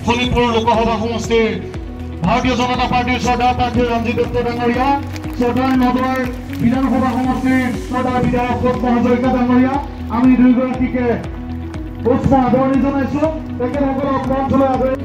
শোণিতপুৰ লোকসভা সমষ্টিৰ ভাৰতীয় জনতা পাৰ্টিৰ শ্ৰদ্ধা প্ৰাৰ্থী ৰঞ্জিত দত্ত ডাঙৰীয়া, চৰ্দাৰ নগৰ বিধানসভা সমষ্টিৰ শ্ৰদ্ধা বিধায়ক পদ্ম হাজৰিকা ডাঙৰীয়া, আমি দুয়োগৰাকীকে পুষ্প আদৰণি জনাইছো। তেখেতসকলক মঞ্চলৈ আদৰণি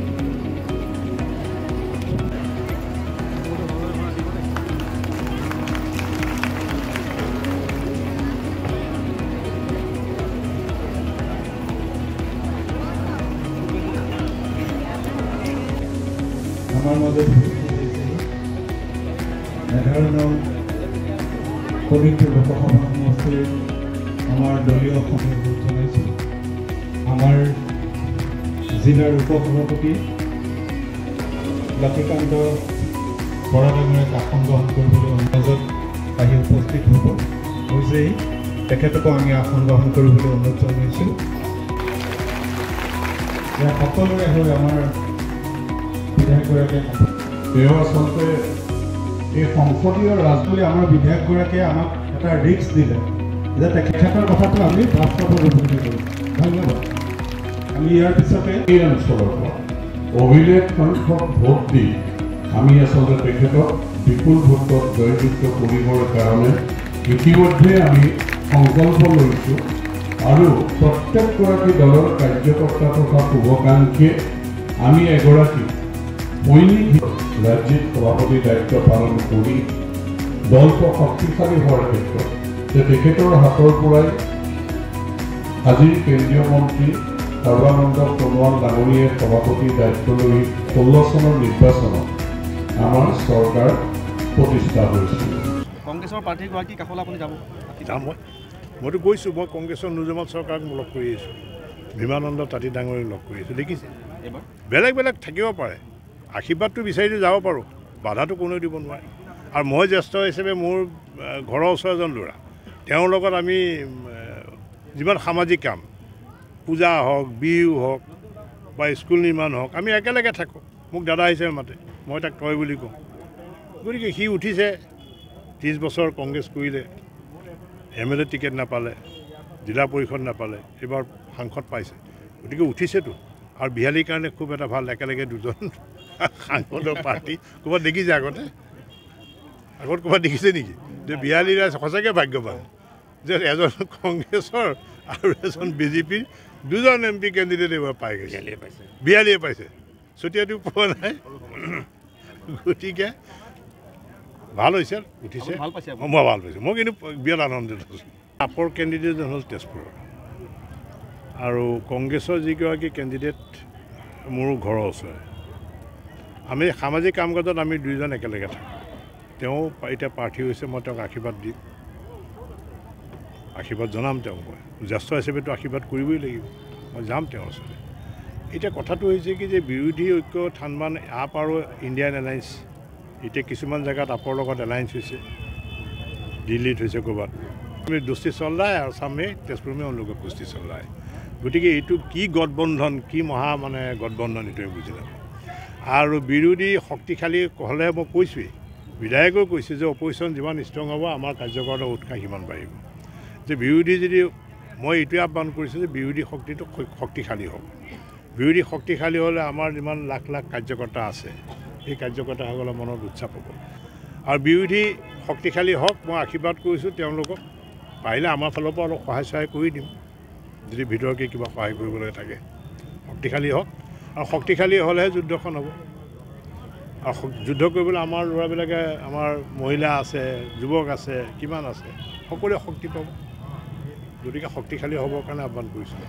আমাৰ মাজত এঘাৰ শোণিতপুৰ লোকসভা সমষ্টিৰ আমাৰ দলীয় সভাপতি জনাইছোঁ। আমাৰ জিলাৰ উপসভাপতি লক্ষীকান্ত বৰা ডাঙৰীয়াক আসন গ্ৰহণ কৰিবলৈ মাজত আহি উপস্থিত হ'ব হৈছেই। তেখেতকো আমি আসন গ্ৰহণ কৰিবলৈ অনুৰোধ জনাইছোঁ। ইয়াত সকলোৰে হৈ আমাৰ বিধায়কগৰাকীয়ে আচলতে এই সংসদীয় ৰাজনীতি আমাৰ বিধায়কগৰাকীয়ে আমাক এটা ৰিস্ক দিলে যে তেখেতৰ কথাটো আমি বাস্তৱত উপনীত কৰোঁ। ধন্যবাদ। আমি ইয়াৰ পিছতে এই অঞ্চলৰ পৰা অভিলেখ সংখ্যক ভোট দি আমি আচলতে তেখেতক বিপুল ভোটত জয়যুক্ত কৰিবৰ কাৰণে ইতিমধ্যে আমি সংকল্প লৈছোঁ আৰু প্ৰত্যেকগৰাকী দলৰ কাৰ্যকৰ্তা তথা শুভাকাংক্ষীয়ে আমি এগৰাকী সৈনিক ৰাজ্যিক সভাপতি দায়িত্ব পালন কৰি দলটো শক্তিশালী হোৱাৰ ক্ষেত্ৰত যে তেখেতৰ হাতৰ পৰাই আজিৰ কেন্দ্ৰীয় মন্ত্ৰী সৰ্বানন্দ সোণোৱাল ডাঙৰীয়াই সভাপতিৰ দায়িত্ব লৈ 16 চনৰ নিৰ্বাচনত আমাৰ চৰকাৰ প্ৰতিষ্ঠা হৈছিল। কংগ্ৰেছৰ প্ৰাৰ্থীগৰাকী কাষলৈ আপুনি যাব? যাম মইতো গৈছোঁ। মই কংগ্ৰেছৰ নুজমাত চৰকাৰক লগ কৰি আহিছোঁ, ভীমানন্দ তাঁতী ডাঙৰীক লগ কৰি আহিছোঁ। দেখিছে বেলেগ বেলেগ থাকিব পাৰে, আশীৰ্বাদটো বিচাৰি যাব পাৰোঁ, বাধাটো কোনেও দিব নোৱাৰে। আৰু মই জ্যেষ্ঠ হিচাপে মোৰ ঘৰৰ ওচৰৰ এজন ল'ৰা, তেওঁৰ লগত আমি যিমান সামাজিক কাম, পূজা হওক, বিহু হওক বা স্কুল নিৰ্মাণ হওক, আমি একেলগে থাকোঁ। মোক দাদা হিচাপে মাতে, মই তাক তই বুলি কওঁ। গতিকে সি উঠিছে, 30 বছৰ কংগ্ৰেছ কৰিলে, MLA টিকেট নাপালে, জিলা পৰিষদ নাপালে, এইবাৰ সাংসদ পাইছে। গতিকে উঠিছেতো। আৰু বিহালীৰ কাৰণে খুব এটা ভাল, একেলগে দুজন সাংসদৰ পাৰ্টি। ক'ৰবাত দেখিছে আগত ক'ৰবাত দেখিছে নেকি যে বিহালীৰ সঁচাকৈ ভাগ্যৱান যে এজন কংগ্ৰেছৰ আৰু এজন BJPৰ দুজন MP কেণ্ডিডেট এইবাৰ পাই গৈছে। বিহালীয়ে পাইছে, চতিয়াটো পোৱা নাই। গতিকে ভাল হৈছে, উঠিছে। মই ভাল পাইছোঁ, মই কিন্তু বিৰাট আনন্দিত হৈছোঁ। আপৰ কেণ্ডিডেটজন হ'ল তেজপুৰৰ, আৰু কংগ্ৰেছৰ যিগৰাকী কেণ্ডিডেট মোৰ ঘৰৰ ওচৰৰে। আমি সামাজিক কাম কাজত আমি দুইজন একেলগে থাকোঁ। তেওঁ এতিয়া প্ৰাৰ্থী হৈছে, মই তেওঁক আশীৰ্বাদ দিম, আশীৰ্বাদ জনাম তেওঁক। মই জ্যেষ্ঠ হিচাপেতো আশীৰ্বাদ কৰিবই লাগিব, মই যাম তেওঁৰ ওচৰলৈ। এতিয়া কথাটো হৈছে কি যে বিৰোধী ঐক্য থানবান আপ আৰু ইণ্ডিয়ান এলায়েন্স, এতিয়া কিছুমান জেগাত আপৰ লগত এলায়েন্স হৈছে, দিল্লীত হৈছে ক'ৰবাত। আমি দোস্তি চল ৰহা है और सामने तेजपुर में उन लोगों को कुश्ती चल रहा है। গতিকে এইটো কি গঠবন্ধন, কি মহা মানে গঠবন্ধন, এইটোৱে বুজি নাপাওঁ। আৰু বিৰোধী শক্তিশালী হ'লে মই কৈছোঁৱেই, বিধায়কেও কৈছে যে অপজিশ্যন যিমান ষ্ট্ৰং হ'ব আমাৰ কাৰ্যকৰ্তাৰ উৎসাহ সিমান বাঢ়িব। যে বিৰোধী যদি, মই এইটোৱে আহ্বান কৰিছোঁ যে বিৰোধী শক্তিটো শক্তিশালী হ'ব। বিৰোধী শক্তিশালী হ'লে আমাৰ যিমান লাখ লাখ কাৰ্যকৰ্তা আছে, সেই কাৰ্যকৰ্তাসকলৰ মনত উৎসাহ পাব। আৰু বিৰোধী শক্তিশালী হওক, মই আশীৰ্বাদ কৰিছোঁ তেওঁলোকক। পাৰিলে আমাৰ ফালৰ পৰা অলপ সহায় কৰি দিম, যদি ভিতৰকৈ কিবা সহায় কৰিবলৈ থাকে। শক্তিশালী হওক, আৰু শক্তিশালী হ'লেহে যুদ্ধখন হ'ব। আৰু যুদ্ধ কৰিবলৈ আমাৰ ল'ৰাবিলাকে, আমাৰ মহিলা আছে, যুৱক আছে, কিমান আছে, সকলোৱে শক্তি পাব। গতিকে শক্তিশালী হ'বৰ কাৰণে আহ্বান কৰিছোঁ।